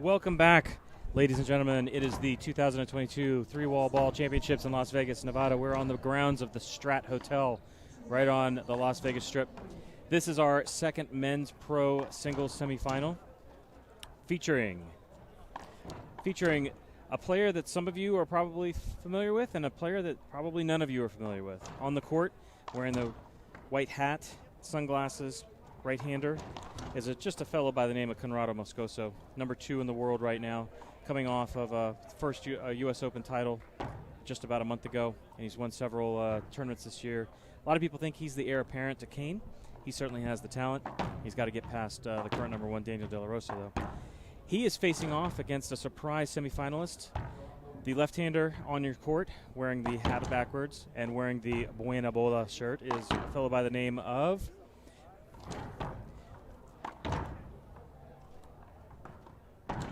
Welcome back, ladies and gentlemen. It is the 2022 3WALLBALL Championships in Las Vegas, Nevada. We're on the grounds of the Strat Hotel right on the Las Vegas Strip. This is our second men's pro singles semifinal featuring a player that some of you are probably familiar with and a player that probably none of you are familiar with. On the court, wearing the white hat, sunglasses, right-hander, is just a fellow by the name of Conrado Moscoso, number 2 in the world right now, coming off of a first U.S. Open title just about a month ago, and he's won several tournaments this year. A lot of people think he's the heir apparent to Kane. He certainly has the talent. He's got to get past the current number 1, Daniel De La Rosa, though. He is facing off against a surprise semifinalist, the left-hander on your court, wearing the hat backwards and wearing the Buena Bola shirt, is a fellow by the name of...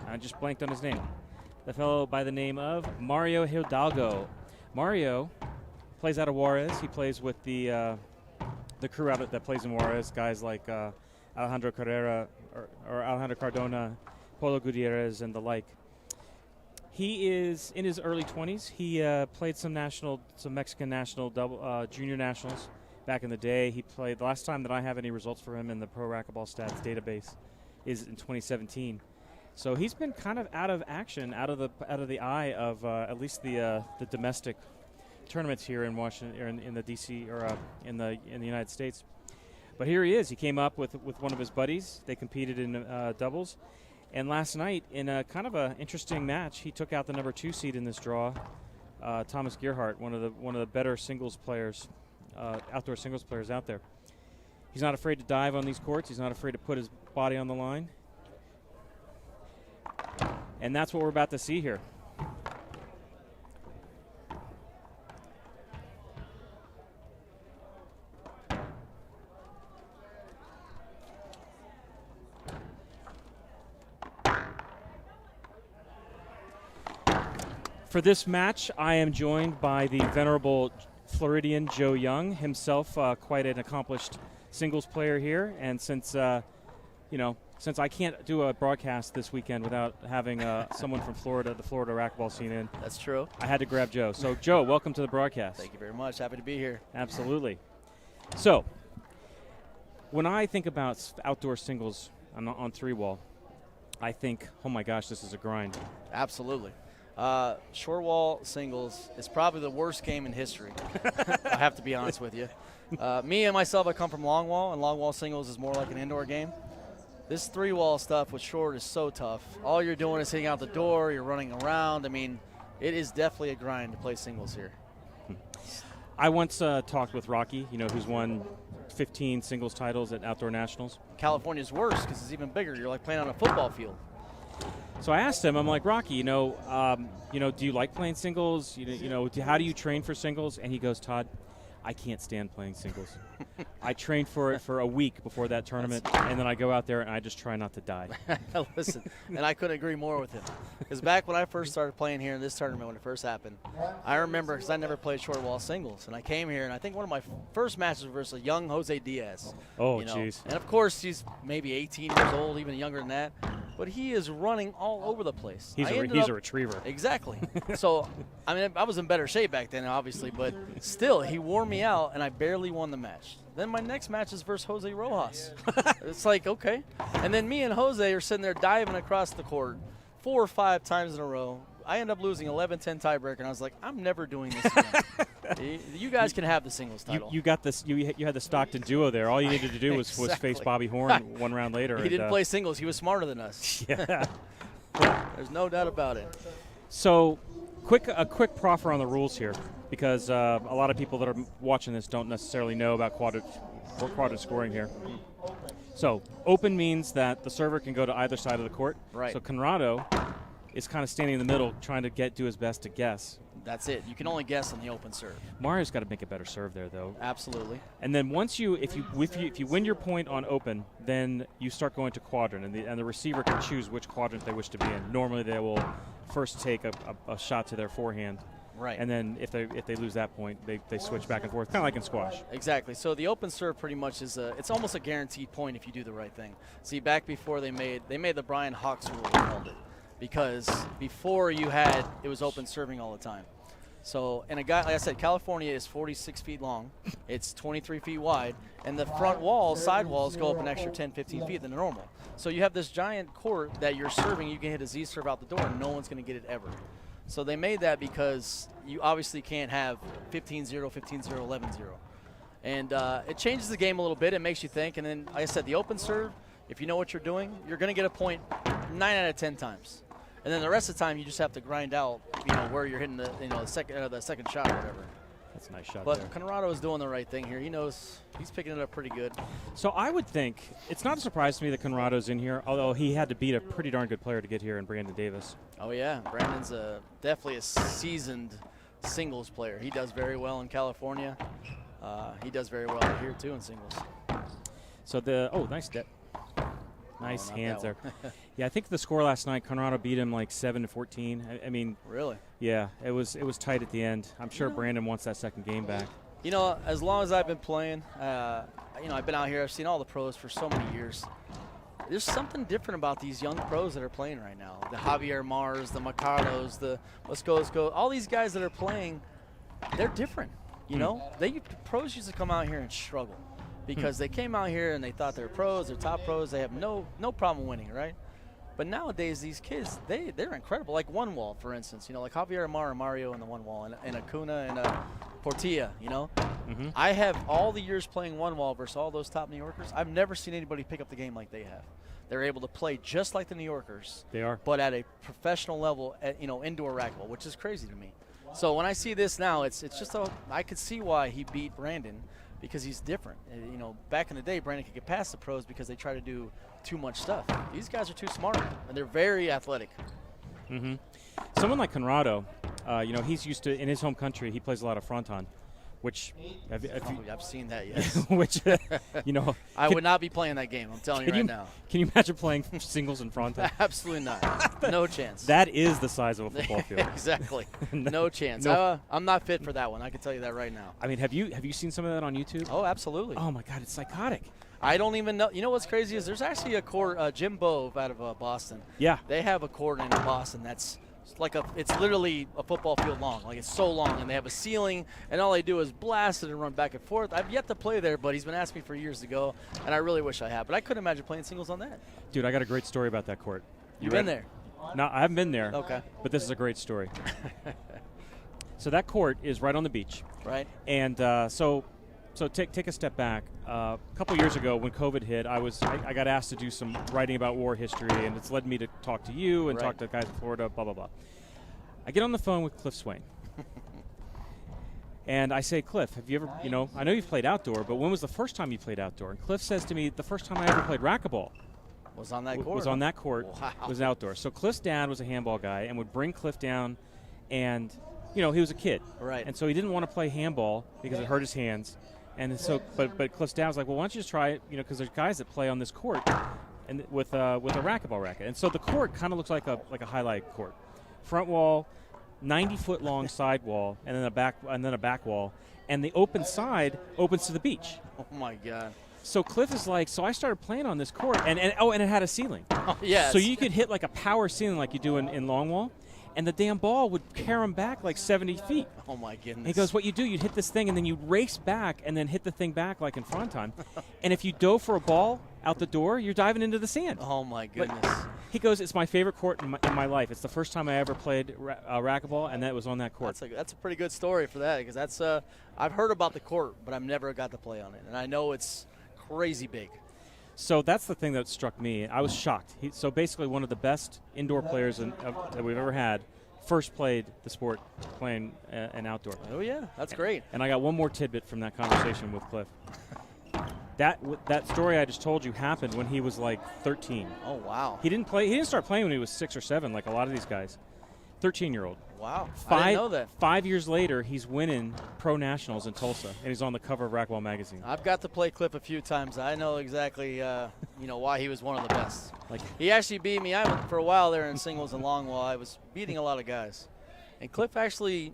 I just blanked on his name. The fellow by the name of Mario Hidalgo. Mario plays out of Juarez. He plays with the crew out that plays in Juarez, guys like Alejandro Carrera or Alejandro Cardona, Polo Gutierrez, and the like. He is in his early 20s. He played some Mexican national junior nationals back in the day. He played, the last time that I have any results for him in the Pro Racquetball Stats database is in 2017. So he's been kind of out of action, out of the eye of at least the domestic tournaments here in Washington, or in the DC, or in the United States. But here he is. He came up with one of his buddies. They competed in doubles, and last night in a kind of an interesting match, he took out the number 2 seed in this draw, Thomas Gerhardt, one of the better singles players, outdoor singles players out there. He's not afraid to dive on these courts. He's not afraid to put his body on the line. And that's what we're about to see here. For this match, I am joined by the venerable Floridian Joe Young, himself quite an accomplished singles player here. And since I can't do a broadcast this weekend without having someone from Florida, the Florida racquetball scene in. That's true. I had to grab Joe. So, Joe, welcome to the broadcast. Thank you very much. Happy to be here. Absolutely. So, when I think about outdoor singles on 3-wall, I think, oh my gosh, this is a grind. Absolutely. Short wall singles is probably the worst game in history. I have to be honest with you. Me and myself, I come from long wall, and long wall singles is more like an indoor game. This 3-wall stuff with short is so tough. All you're doing is hitting out the door, you're running around. I mean, it is definitely a grind to play singles here. I once talked with Rocky, who's won 15 singles titles at outdoor nationals. California's worse because it's even bigger. You're like playing on a football field. So I asked him, I'm like, Rocky, do you like playing singles? How do you train for singles? And he goes, Todd, I can't stand playing singles. I trained for it for a week before that tournament, and then I go out there and I just try not to die. Listen, and I couldn't agree more with him. Because back when I first started playing here in this tournament, when it first happened, I remember, because I never played short wall singles, and I came here, and I think one of my first matches was versus a young Jose Diaz. Oh, jeez. And of course, he's maybe 18 years old, even younger than that. But he is running all over the place. He's a retriever. Exactly. So, I mean, I was in better shape back then, obviously, but still, he wore me out, and I barely won the match. Then my next match is versus Jose Rojas. It's like, okay. And then me and Jose are sitting there diving across the court 4 or 5 times in a row. I end up losing 11-10 tiebreaker, and I was like, I'm never doing this again. You guys can have the singles title. You got this. You had the Stockton duo there. All you needed to do was face Bobby Horn one round later. He didn't play singles. He was smarter than us. Yeah. There's no doubt about it. So, a quick proffer on the rules here, because a lot of people that are watching this don't necessarily know about quadrant scoring here. So, open means that the server can go to either side of the court. Right. So Conrado is kind of standing in the middle, trying to do his best to guess. That's it. You can only guess on the open serve. Mario's got to make a better serve there, though. Absolutely. And then once if you win your point on open, then you start going to quadrant, and the receiver can choose which quadrant they wish to be in. Normally, they will first take a shot to their forehand. Right. And then if they lose that point, they switch back and forth, kind of like in squash. Exactly. So the open serve pretty much is it's almost a guaranteed point if you do the right thing. See, back before they made the Brian Hawks rule, they called it. because before it was open serving all the time. So, and a guy, like I said, California is 46 feet long. It's 23 feet wide. And the front walls, side walls, go up an extra 10, 15 feet than normal. So you have this giant court that you're serving. You can hit a Z serve out the door, and no one's going to get it ever. So they made that because you obviously can't have 15-0, 15-0, 11-0. And it changes the game a little bit. It makes you think. And then, like I said, the open serve, if you know what you're doing, you're going to get a point 9 out of 10 times. And then the rest of the time, you just have to grind out, where you're hitting the second shot or whatever. That's a nice shot But there. Conrado is doing the right thing here. He knows he's picking it up pretty good. So I would think it's not a surprise to me that Conrado's in here, although he had to beat a pretty darn good player to get here in Brandon Davis. Oh, yeah. Brandon's definitely a seasoned singles player. He does very well in California. He does very well here, too, in singles. So nice step. Nice hands there. Yeah, I think the score last night, Conrado beat him like 7-14. I mean, really? Yeah, it was tight at the end. I'm sure Brandon wants that second game back. As long as I've been playing, I've been out here. I've seen all the pros for so many years. There's something different about these young pros that are playing right now. The Javier Mars, the Macaros, the Moscoso, all these guys that are playing, they're different. Pros used to come out here and struggle because they came out here and they thought they're pros, they're top pros, they have no problem winning, right? But nowadays, these kids, they're incredible. Like one wall, for instance, like Javier Amar and Mario in the one wall, and Acuna and Portilla, Mm-hmm. I have all the years playing one wall versus all those top New Yorkers. I've never seen anybody pick up the game like they have. They're able to play just like the New Yorkers. They are. But at a professional level, at, indoor racquetball, which is crazy to me. So when I see this now, it's just I could see why he beat Brandon, because he's different. Back in the day, Brandon could get past the pros because they try to do too much stuff. These guys are too smart, and they're very athletic. Mm-hmm. Someone like Conrado, he's used to, in his home country, he plays a lot of fronton, which I've seen that, yes. which, I would not be playing that game, I'm telling you right now. Can you imagine playing singles in fronton? Absolutely not. No chance. That is the size of a football field. Exactly. No chance. No. I'm not fit for that one. I can tell you that right now. I mean, have you seen some of that on YouTube? Oh, absolutely. Oh, my God, it's psychotic. I don't even know. You know what's crazy is there's actually a court, Jim Bove out of Boston. Yeah. They have a court in Boston that's it's literally a football field long. Like, it's so long, and they have a ceiling, and all they do is blast it and run back and forth. I've yet to play there, but he's been asking me for years to go, and I really wish I had. But I couldn't imagine playing singles on that. Dude, I got a great story about that court. You been there? No, I haven't been there. Okay. But this is a great story. So that court is right on the beach. Right. And so take a step back. A couple years ago, when COVID hit, I got asked to do some writing about war history, and it's led me to talk to you and talk to guys in Florida, blah, blah, blah. I get on the phone with Cliff Swain. And I say, Cliff, have you ever, I know you've played outdoor, but when was the first time you played outdoor? And Cliff says to me, the first time I ever played racquetball was on that court. Was on that court. Wow. Was outdoor. So Cliff's dad was a handball guy and would bring Cliff down, and, he was a kid. Right. And so he didn't want to play handball because it hurt his hands. And so, but Cliff's dad was like, well, why don't you just try it, because there's guys that play on this court and with a racquetball racket. And so the court kind of looks like a highlight court. Front wall, 90-foot long side wall, and then a back wall, and the open side opens to the beach. Oh my God. So Cliff is like, so I started playing on this court, and it had a ceiling. Oh, yes. So you could hit like a power ceiling like you do in long wall, and the damn ball would carry him back like 70 feet. Oh my goodness. He goes, what you do, you'd hit this thing, and then you'd race back and then hit the thing back like in fronton. And if you dove for a ball out the door, you're diving into the sand. Oh my goodness. But he goes, it's my favorite court in my life. It's the first time I ever played racquetball, and that was on that court. That's a pretty good story for that, because that's I've heard about the court, but I've never got to play on it, and I know it's crazy big. So that's the thing that struck me. I was shocked. So basically one of the best indoor players that we've ever had first played the sport playing an outdoor. Oh, yeah. That's great. And I got one more tidbit from that conversation with Cliff. That story I just told you happened when he was like 13. Oh, wow. He didn't start playing when he was 6 or 7 like a lot of these guys. 13-year-old. Wow. I didn't know that. 5 years later, he's winning pro nationals in Tulsa, and he's on the cover of Racquetball magazine. I've got to play Cliff a few times. I know exactly, why he was one of the best. He actually beat me. For a while there in singles and long wall, I was beating a lot of guys. And Cliff actually,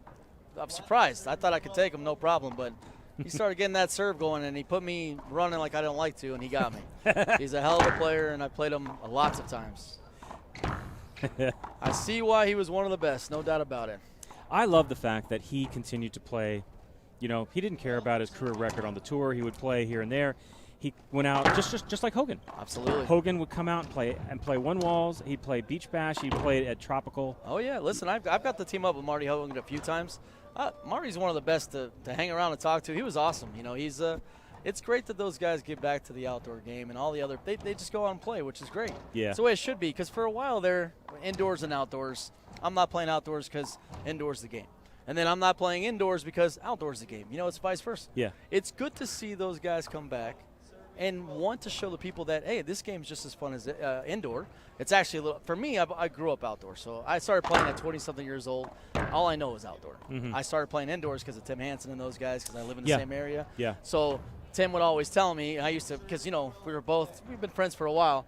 I'm surprised. I thought I could take him, no problem, but he started getting that serve going, and he put me running like I didn't like to, and he got me. He's a hell of a player, and I played him lots of times. I see why he was one of the best, no doubt about it. I love the fact that he continued to play. You know, he didn't care about his career record on the tour. He would play here and there. He went out just like Hogan. Absolutely. Hogan would come out and play one walls. He'd play beach bash. He played at Tropical. Oh yeah, listen, I've got to team up with Marty Hogan a few times. Marty's one of the best to hang around and talk to. He was awesome. You know, he's it's great that those guys get back to the outdoor game and all the other. They just go out and play, which is great. Yeah, it's the way it should be. Because for a while there, indoors and outdoors. I'm not playing outdoors because indoors the game. And then I'm not playing indoors because outdoors the game. You know, it's vice versa. Yeah. It's good to see those guys come back and want to show the people that, hey, this game's just as fun as indoor. It's actually a little, for me, I grew up outdoors. So I started playing at 20-something years old. All I know is outdoor. I started playing indoors because of Tim Hansen and those guys because I live in the same area. Yeah. So Tim would always tell me, I used to, because, you know, we've been friends for a while.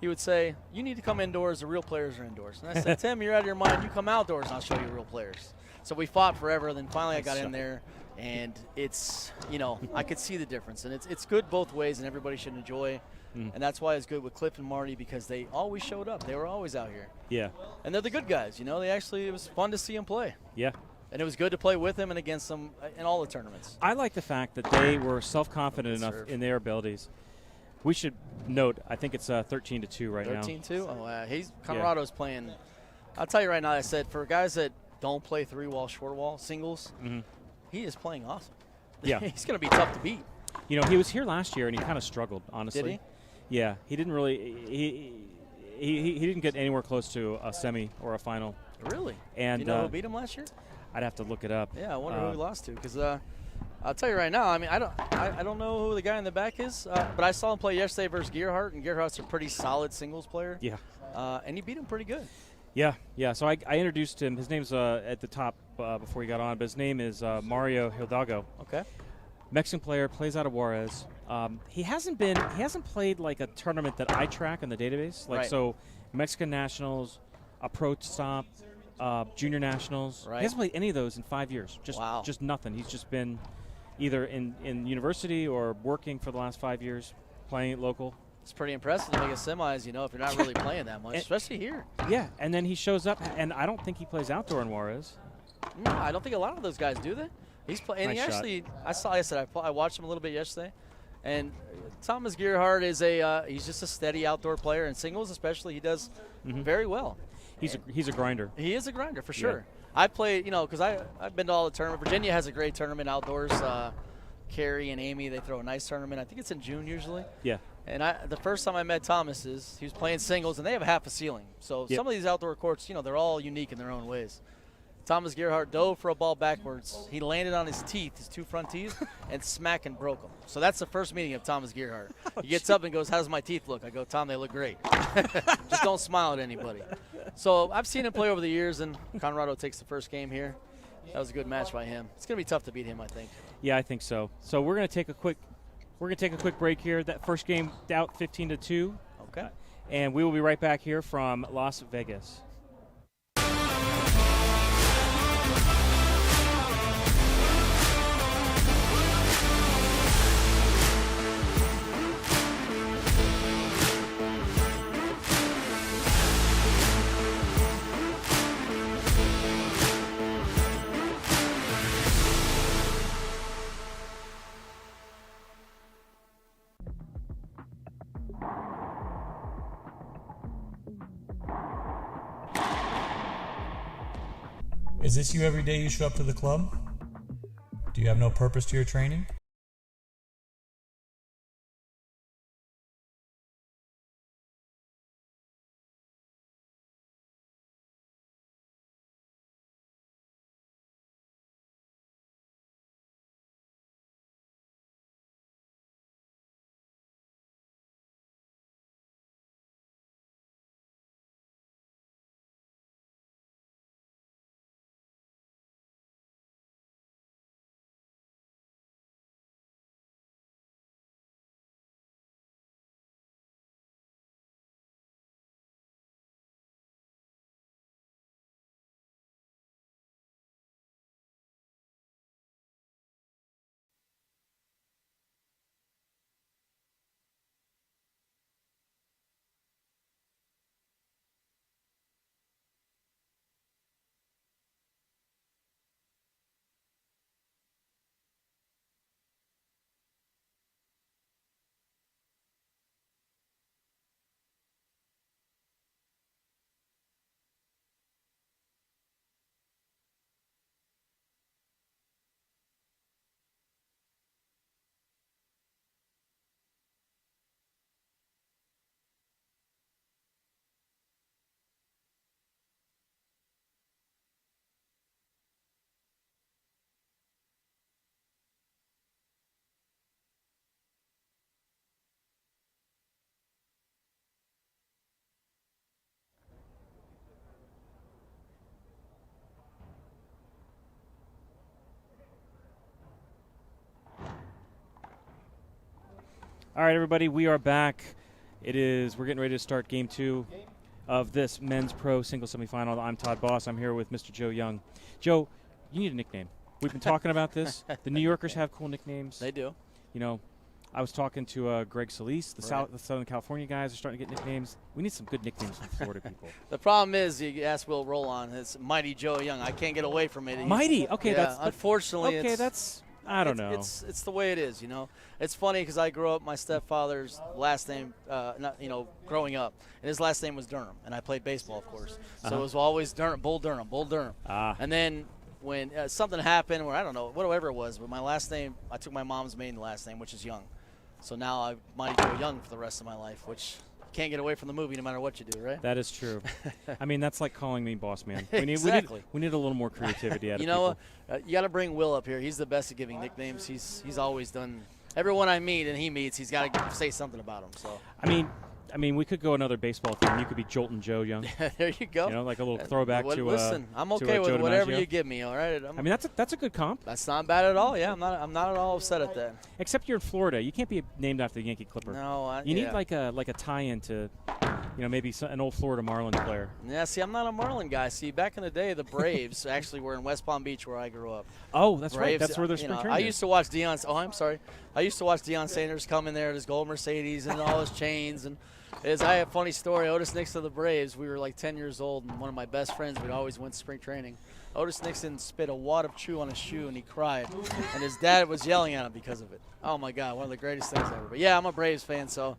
He would say, you need to come indoors. The real players are indoors. And I said, Tim, you're out of your mind. You come outdoors and I'll show you real players. So we fought forever. Then finally I got in there. And it's, you know, I could see the difference. And it's good both ways, and everybody should enjoy. And that's why it's good with Cliff and Marty, because they always showed up. They were always out here. Yeah. And they're the good guys, you know. It was fun to see them play. Yeah. And it was good to play with them and against them in all the tournaments. I like the fact that they were self-confident enough in their abilities. We should note, I think it's 13-2 right now. 13-2? Oh, Colorado's playing. I'll tell you right now, I said, for guys that don't play 3-wall, short wall, singles, he is playing awesome. Yeah. He's going to be tough to beat. You know, he was here last year and he kind of struggled, honestly. Did he? Yeah, he didn't really. He didn't get anywhere close to a semi or a final. Really? And do you know who beat him last year? I'd have to look it up. Yeah, I wonder who he lost to, because I'll tell you right now. I mean, I don't know who the guy in the back is, but I saw him play yesterday versus Gerhardt, and Gerhardt's a pretty solid singles player. Yeah. And he beat him pretty good. Yeah, yeah. So I introduced him. His name's at the top before he got on, but his name is Mario Hidalgo. Okay. Mexican player, plays out of Juarez. He hasn't played like a tournament that I track in the database. Like so, Mexican Nationals, a Pro Stomp, Junior Nationals. Right. He hasn't played any of those in 5 years. Just nothing. He's just been either in university or working for the last 5 years, playing it local. It's pretty impressive to make a semis, you know, if you're not really playing that much, especially here. Yeah, and then he shows up, and I don't think he plays outdoor in Juarez. No, I don't think a lot of those guys do that. He's playing. And he actually, I watched him a little bit yesterday, and Thomas Gerhardt is he's just a steady outdoor player, and singles especially, he does very well. He's a grinder. He is a grinder for sure. I played, you know, because I've been to all the tournaments. Virginia has a great tournament outdoors. Carrie and Amy, they throw a nice tournament. I think it's in June usually. Yeah. And the first time I met Thomas he was playing singles, and they have half a ceiling. So some of these outdoor courts, you know, they're all unique in their own ways. Thomas Gerhardt dove for a ball backwards. He landed on his teeth, his two front teeth, and smack and broke them. So that's the first meeting of Thomas Gerhardt. He gets up and goes, "How's my teeth look?" I go, "Tom, they look great." Just don't smile at anybody. So I've seen him play over the years, and Conrado takes the first game here. That was a good match by him. It's going to be tough to beat him, I think. Yeah, I think so. So we're going to take a quick break here. That first game out 15-2. Okay. And we will be right back here from Las Vegas. Is this you every day you show up to the club? Do you have no purpose to your training? All right, everybody, we are back. We're getting ready to start game 2 of this men's pro single semifinal. I'm Todd Boss. I'm here with Mr. Joe Young. Joe, you need a nickname. We've been talking about this. The New Yorkers have cool nicknames. They do. You know, I was talking to Greg Solis. The Southern California guys are starting to get nicknames. We need some good nicknames from Florida people. The problem is, you ask Will Roll-On, it's Mighty Joe Young. I can't get away from it. Mighty? Okay, yeah, unfortunately, okay, I don't know. It's the way it is, you know. It's funny because I grew up, my stepfather's last name, growing up, and his last name was Durham, and I played baseball, of course. So it was always Bull Durham. And then when something happened where, I don't know, whatever it was, but my last name, I took my mom's maiden last name, which is Young. So now I'm Mighty Joe Young for the rest of my life, which you can't get away from the movie no matter what you do, right? That is true. I mean, that's like calling me boss man. Exactly. We need a little more creativity out of you know, people. You got to bring Will up here. He's the best at giving nicknames. He's always done. Everyone I meet and he meets, he's got to say something about him. So I mean, we could go another baseball theme. You could be Joltin' Joe Young. There you go. You know, like a little throwback to. Listen, I'm okay with whatever you give me. All right. I mean, that's a good comp. That's not bad at all. Yeah, I'm not at all upset at that. Except you're in Florida. You can't be named after the Yankee Clipper. No, you need like a tie-in to, maybe an old Florida Marlins player. Yeah. See, I'm not a Marlin guy. See, back in the day, the Braves actually were in West Palm Beach where I grew up. Oh, that's Braves, right. That's where they're spring training. I used to watch Deion. Oh, I'm sorry. I used to watch Deion Sanders come in there in his gold Mercedes and all his chains and. I have a funny story. Otis Nixon of the Braves, we were like 10 years old, and one of my best friends, we'd always went to spring training. Otis Nixon spit a wad of chew on his shoe, and he cried. And his dad was yelling at him because of it. Oh, my God, one of the greatest things ever. But, yeah, I'm a Braves fan, so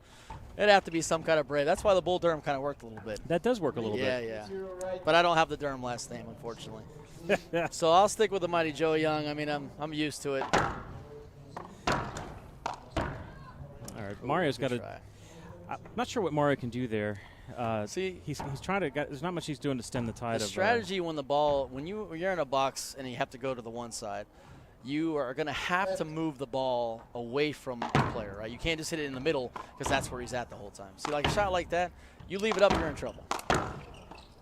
it'd have to be some kind of Brave. That's why the Bull Durham kind of worked a little bit. That does work a little bit. Yeah. But I don't have the Durham last name, unfortunately. So I'll stick with the Mighty Joe Young. I mean, I'm used to it. All right, Mario's got a – I'm not sure what Mario can do there. See, he's trying to. There's not much he's doing to stem the tide. The strategy when you're in a box and you have to go to the one side, you are going to have to move the ball away from the player, right? You can't just hit it in the middle because that's where he's at the whole time. See, like a shot like that, you leave it up, you're in trouble.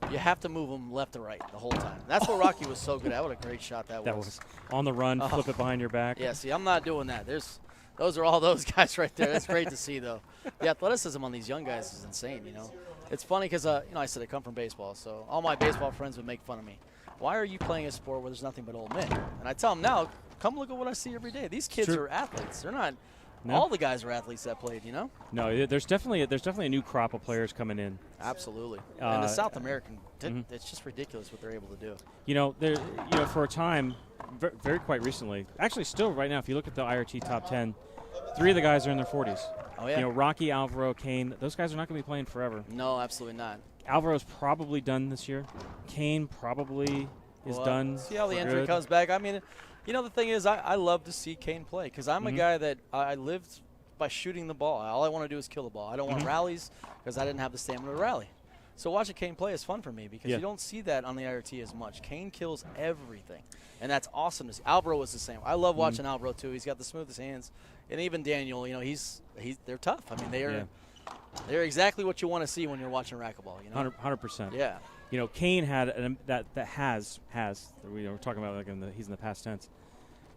You have to move him left to right the whole time. That's what Rocky was so good at. What a great shot that was. That was on the run, flip it behind your back. Yeah, see, I'm not doing that. Those are all those guys right there. That's great to see, though. The athleticism on these young guys is insane, you know. It's funny because, I said I come from baseball, so all my baseball friends would make fun of me. Why are you playing a sport where there's nothing but old men? And I tell them now, come look at what I see every day. These kids are athletes. They're not all the guys are athletes that played, you know? No, there's definitely a new crop of players coming in. Absolutely. And the South American, it's just ridiculous what they're able to do. You know, for a time, very quite recently, actually still right now, if you look at the IRT top 10, 3 of the guys are in their 40s. Oh, yeah. You know, Rocky, Alvaro, Kane, those guys are not going to be playing forever. No, absolutely not. Alvaro's probably done this year. Kane probably is done. See how the injury comes back. I mean, you know, the thing is, I love to see Kane play because I'm a guy that I lived by shooting the ball. All I want to do is kill the ball. I don't want rallies because I didn't have the stamina to rally. So watching Kane play is fun for me because you don't see that on the IRT as much. Kane kills everything, and that's awesome to see. Alvaro was the same. I love watching Alvaro, too. He's got the smoothest hands. And even Daniel, you know, they're tough. I mean, they're exactly what you want to see when you're watching racquetball, you know? 100%. Yeah. You know, Kane had that has we're talking about like he's in the past tense.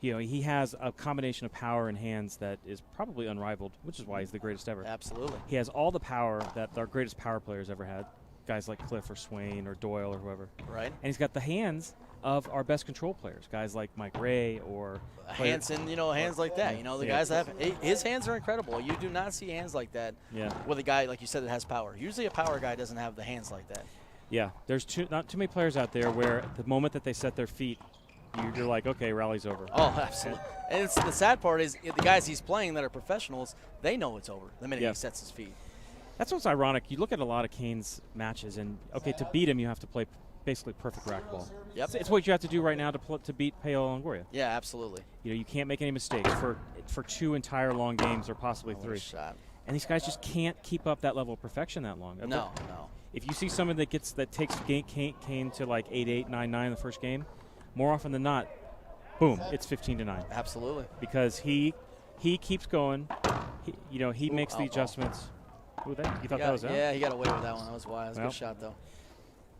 You know, he has a combination of power and hands that is probably unrivaled, which is why he's the greatest ever. Absolutely. He has all the power that our greatest power players ever had, guys like Cliff or Swain or Doyle or whoever. Right. And he's got the hands of our best control players, guys like Mike Ray or Hansen, you know, hands like that. You know, the guys that have his hands are incredible. You do not see hands like that with a guy, like you said, that has power. Usually a power guy doesn't have the hands like that. Yeah, there's not too many players out there where the moment that they set their feet, you're like, okay, rally's over. Oh, absolutely. And the sad part is the guys he's playing that are professionals, they know it's over the minute he sets his feet. That's what's ironic. You look at a lot of Kane's matches, and, okay, to beat him, you have to play basically perfect racquetball. Yep. It's what you have to do right now to beat Paolo Longoria. Yeah, absolutely. You know, you can't make any mistakes for 2 entire long games or possibly 3. Shot. And these guys just can't keep up that level of perfection that long. No. If you see someone that takes Kane to like 8-8, 9-9 the first game, more often than not, boom, it's 15-9. Absolutely. Because he keeps going. He makes the adjustments. Ooh, you thought that was out? Yeah, he got away with that one. That was wild. That was a good shot, though.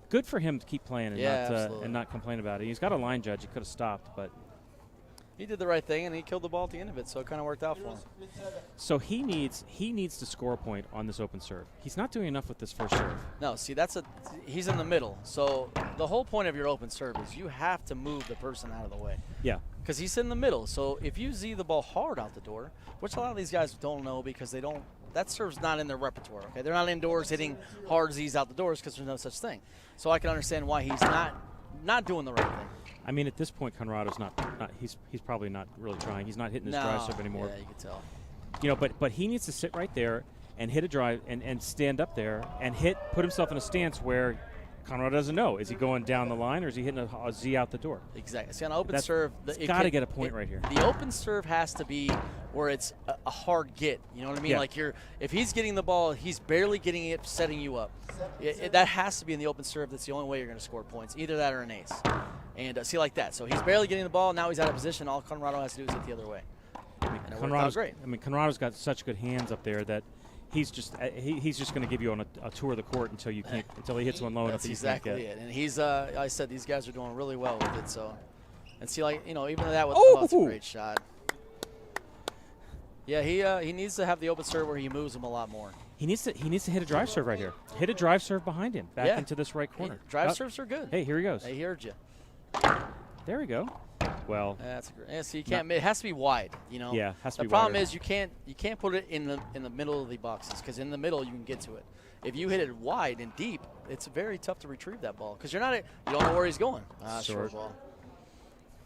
Good for him to keep playing and not complain about it. He's got a line judge. He could have stopped, but he did the right thing, and he killed the ball at the end of it, so it kind of worked out for him. So he needs to score a point on this open serve. He's not doing enough with this first serve. No, see, he's in the middle. So the whole point of your open serve is you have to move the person out of the way. Yeah. Because he's in the middle. So if you Z the ball hard out the door, which a lot of these guys don't know because that serve's not in their repertoire. Okay, they're not indoors hitting hard Z's out the doors because there's no such thing. So I can understand why he's not doing the right thing. I mean, at this point, Conrado's not he's probably not really trying. He's not hitting his drive serve anymore. Yeah, you can tell. You know, but he needs to sit right there and hit a drive and stand up there and put himself in a stance where Conrado doesn't know. Is he going down the line or is he hitting a Z out the door? Exactly. See, on open serve, it's got to get a point right here. The open serve has to be where it's a hard get. You know what I mean? Yeah. Like if he's getting the ball, he's barely getting it, setting you up. That has to be in the open serve. That's the only way you're going to score points. Either that or an ace. And see, like that. So he's barely getting the ball. Now he's out of position. All Conrado has to do is hit the other way. Conrado's great. I mean, Conrado's got such good hands up there that he's just going to give you on a tour of the court until he hits one low enough that you can't get. That's exactly it. And he's I said these guys are doing really well with it. So, and see, like, you know, even that was that's a great shot. Yeah, he needs to have the open serve where he moves him a lot more. He needs to hit a drive serve right here. Hit a drive serve behind him back into this right corner. Drive serves are good. Hey, here he goes. They heard you. There we go. Well, that's great. Yeah, so you can't. It has to be wide. You know. Yeah, has to be. The problem wider. is you can't put it in the middle of the boxes because in the middle you can get to it. If you hit it wide and deep, it's very tough to retrieve that ball because you don't know where he's going. Short ball.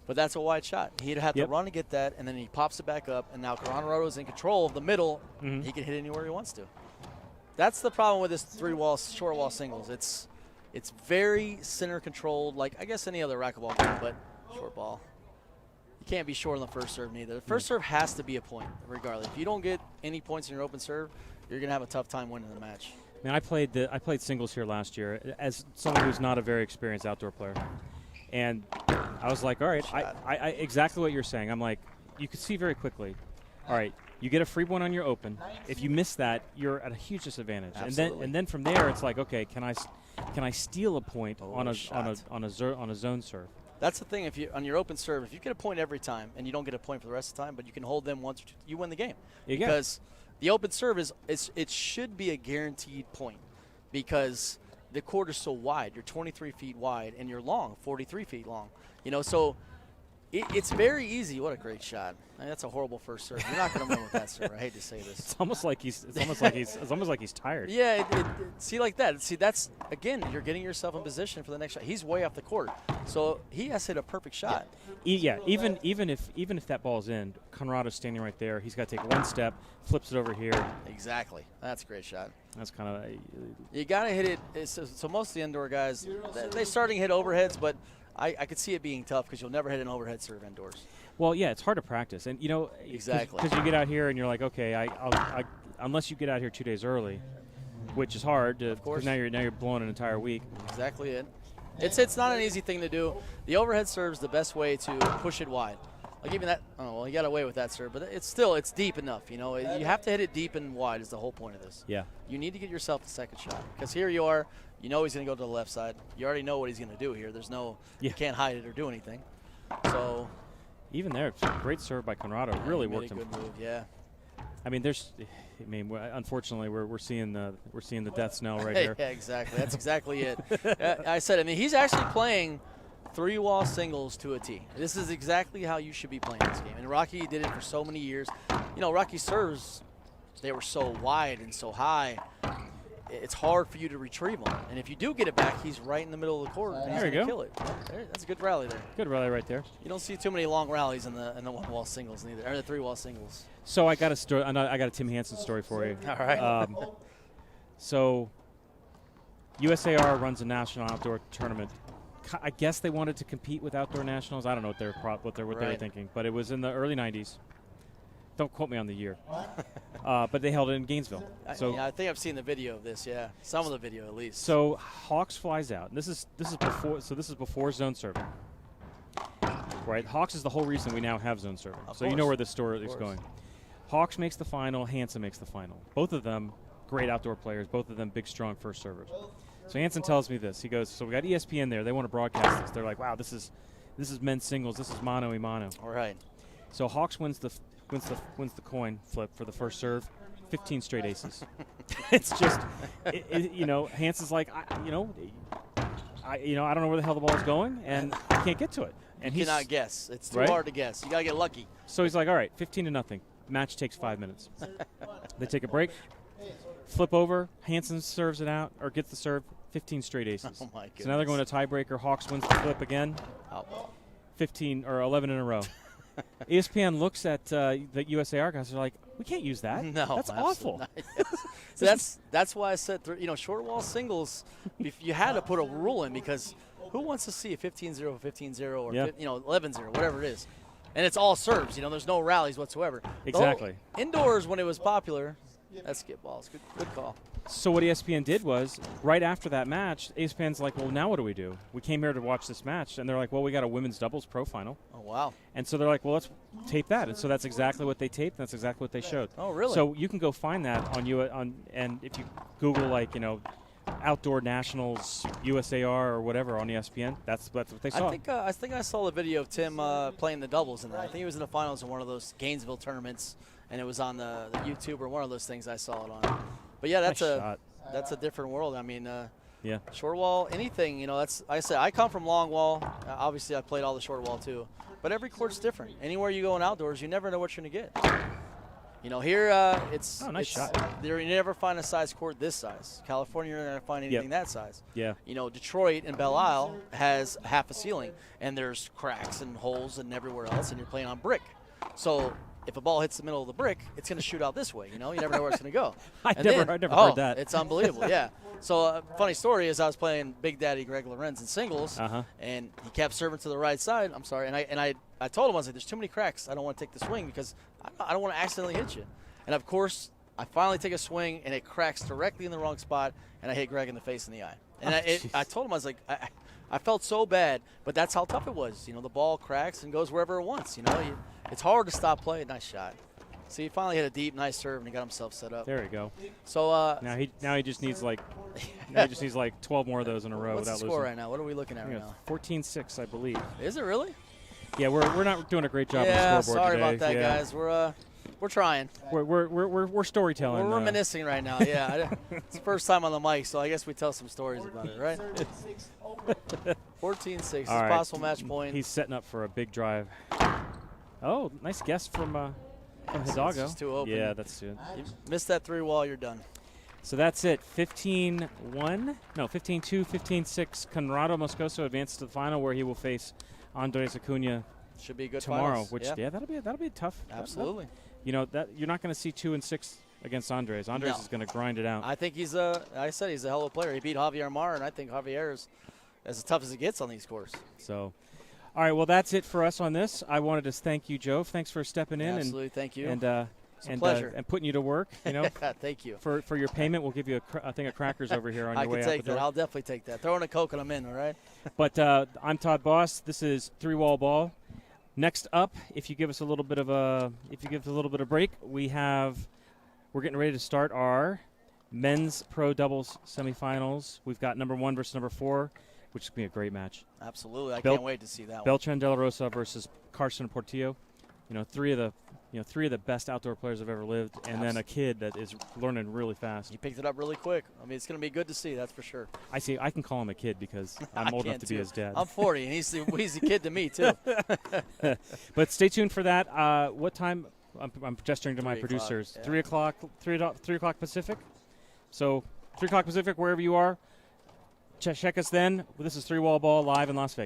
But that's a wide short. He'd have to run to get that, and then he pops it back up, and now Conrado's in control of the middle. Mm-hmm. He can hit anywhere he wants to. That's the problem with this short wall singles. It's very center controlled, like I guess any other racquetball game, but short ball. You can't be short on the first serve neither. The first serve has to be a point, regardless. If you don't get any points in your open serve, you're gonna have a tough time winning the match. Man, I played singles here last year as someone who's not a very experienced outdoor player, and I was like, all right, I exactly what you're saying. I'm like, you could see very quickly. All right, you get a free one on your open. If you miss that, you're at a huge disadvantage. Absolutely. And then from there, it's like, okay, can I steal a point on a zone serve? That's the thing. If you on your open serve, if you get a point every time and you don't get a point for the rest of the time, but you can hold them once, you win the game. Because the open serve it should be a guaranteed point because the court is so wide. You're 23 feet wide and you're long, 43 feet long. You know, so it's very easy. What a great shot! I mean, that's a horrible first serve. You're not going to win with that serve. I hate to say this. It's almost like he's tired. Yeah, see like that. See, that's again, you're getting yourself in position for the next shot. He's way off the court, so he has hit a perfect shot. Yeah, even if that ball's in, Conrado's standing right there. He's got to take one step, flips it over here. Exactly. That's a great shot. That's kind of you got to hit it. So most of the indoor guys, they're starting to hit overheads, but I could see it being tough because you'll never hit an overhead serve indoors. Well, yeah, it's hard to practice, and you know, exactly because you get out here and you're like, okay, I unless you get out here 2 days early, which is hard. Of course. Now you're blowing an entire week. Exactly it. It's not an easy thing to do. The overhead serve's the best way to push it wide. Like even that. Oh well, he got away with that serve, but it's deep enough. You know, you have to hit it deep and wide is the whole point of this. Yeah. You need to get yourself the second shot because here you are. You know he's going to go to the left side. You already know what he's going to do here. There's no, you can't hide it or do anything. So, even there, it's a great serve by Conrado. Really worked him. Good move, yeah. I mean, unfortunately, we're seeing the death knell right here. Yeah, exactly. That's exactly it. I said, I mean, he's actually playing 3-wall singles to a T. This is exactly how you should be playing this game. And Rocky did it for so many years. You know, Rocky's serves, they were so wide and so high. It's hard for you to retrieve them. And if you do get it back, he's right in the middle of the court, and he's going to kill it. That's a good rally there. Good rally right there. You don't see too many long rallies in the 1-wall singles neither, or the 3-wall singles. So I got a story. I got a Tim Hansen story for you. All right. So USAR runs a national outdoor tournament. I guess they wanted to compete with outdoor nationals. I don't know what they were thinking, but it was in the early '90s. Don't quote me on the year. But they held it in Gainesville. So I think I've seen the video of this. Yeah, some of the video at least. So Hawks flies out. And this is before zone serving. Right, Hawks is the whole reason we now have zone serving. So you know where this story is going. Hawks makes the final. Hansen makes the final. Both of them great outdoor players. Both of them big, strong first servers. So Hansen tells me this. He goes, so we got ESPN there. They want to broadcast this. They're like, wow, this is men's singles. This is mano a mano. All right. So Hawks wins the coin flip for the first serve. 15 straight aces. It's just, Hanson's like, I don't know where the hell the ball is going, and I can't get to it. And you cannot guess. It's too hard to guess. You got to get lucky. So he's like, all right, 15-0. Match takes 5 minutes. They take a break, flip over. Hanson serves it out, or gets the serve. 15 straight aces. Oh, my goodness. So now they're going to tiebreaker. Hawks wins the flip again. 15 or 11 in a row. ESPN looks at the USA archives. They're like, we can't use that. No, that's awful. So that's why I said, short wall singles, if you had to put a rule in, because who wants to see a 15-0, 15-0, or 11-0, whatever it is. And it's all serves. There's no rallies whatsoever. Exactly. Indoors, when it was popular, that's skip balls. Good call. So what ESPN did was, right after that match, ESPN's like, well, now what do? We came here to watch this match. And they're like, well, we got a women's doubles pro final. Oh, wow. And so they're like, well, let's tape that. And so that's exactly what they taped. That's exactly what they showed. Oh, really? So you can go find that and if you Google, Outdoor Nationals, USAR, or whatever on ESPN, that's what they saw. I think I saw the video of Tim playing the doubles in that. I think he was in the finals in one of those Gainesville tournaments, and it was on the YouTube or one of those things I saw it on. But yeah, that's a different world. I mean, short wall, anything. That's like I said. I come from long wall. Obviously, I played all the short wall too. But every court's different. Anywhere you go in outdoors, you never know what you're gonna get. Here it's nice shot. You never find a size court this size. California, you're not gonna find anything that size. Yeah. Detroit and Belle Isle has half a ceiling, and there's cracks and holes and everywhere else, and you're playing on brick. So if a ball hits the middle of the brick, it's going to shoot out this way. You never know where it's going to go. I never heard that. It's unbelievable, yeah. So funny story is I was playing Big Daddy Greg Lorenz in singles, and he kept serving to the right side. I'm sorry, and I told him, I was like, there's too many cracks. I don't want to take the swing because I don't want to accidentally hit you. And, of course, I finally take a swing, and it cracks directly in the wrong spot, and I hit Greg in the face and the eye. And I told him, I was like, I felt so bad, but that's how tough it was. The ball cracks and goes wherever it wants. It's hard to stop playing. Nice shot. So he finally hit a deep, nice serve, and he got himself set up. There you go. So now he just needs 12 more of those in a row what's without the score losing. right now? What are we looking at right now? 14-6, I believe. Is it really? Yeah, we're not doing a great job on the scoreboard sorry today. about that, guys. We're trying. We're storytelling. We're reminiscing right now. Yeah, it's the first time on the mic, so I guess we tell some stories about it, right? 14-6 is possible match point. He's setting up for a big drive. Oh, nice guess from Hidalgo. It's too open. Yeah, that's good. You missed that 3-wall, you're done. So that's it. 15-2, 15-6. Conrado Moscoso advances to the final, where he will face Andres Acuna. Should be a good tomorrow. Finals. That'll be tough. Absolutely. That you're not going to see 2-6 against Andres. Andres is going to grind it out. I think he's a hell of a player. He beat Javier Mar, and I think Javier is as tough as it gets on these courses. So, all right. Well, that's it for us on this. I wanted to thank you, Joe. Thanks for stepping in. Absolutely, thank you. And it's a pleasure. And putting you to work. Thank you for your payment. We'll give you a thing of crackers over here on your way out the door. I can take that. I'll definitely take that. Throwing a Coke and I'm in. All right. But I'm Todd Boss. This is 3WALLBALL. Next up, if you give us a little bit of a break, we're getting ready to start our men's pro doubles semifinals. We've got number 1 versus number 4, which is going to be a great match. Absolutely, I can't wait to see that one. Beltran De La Rosa versus Carson Portillo. Three of the best outdoor players I've ever lived, and then a kid that is learning really fast. He picked it up really quick. I mean, it's going to be good to see, that's for sure. I can call him a kid because I'm old enough to be his dad. I'm 40, and he's a kid to me, too. But stay tuned for that. What time? I'm gesturing to my producers. Yeah. 3 o'clock Pacific. So 3 o'clock Pacific, wherever you are, check us then. This is 3WALLBALL live in Las Vegas.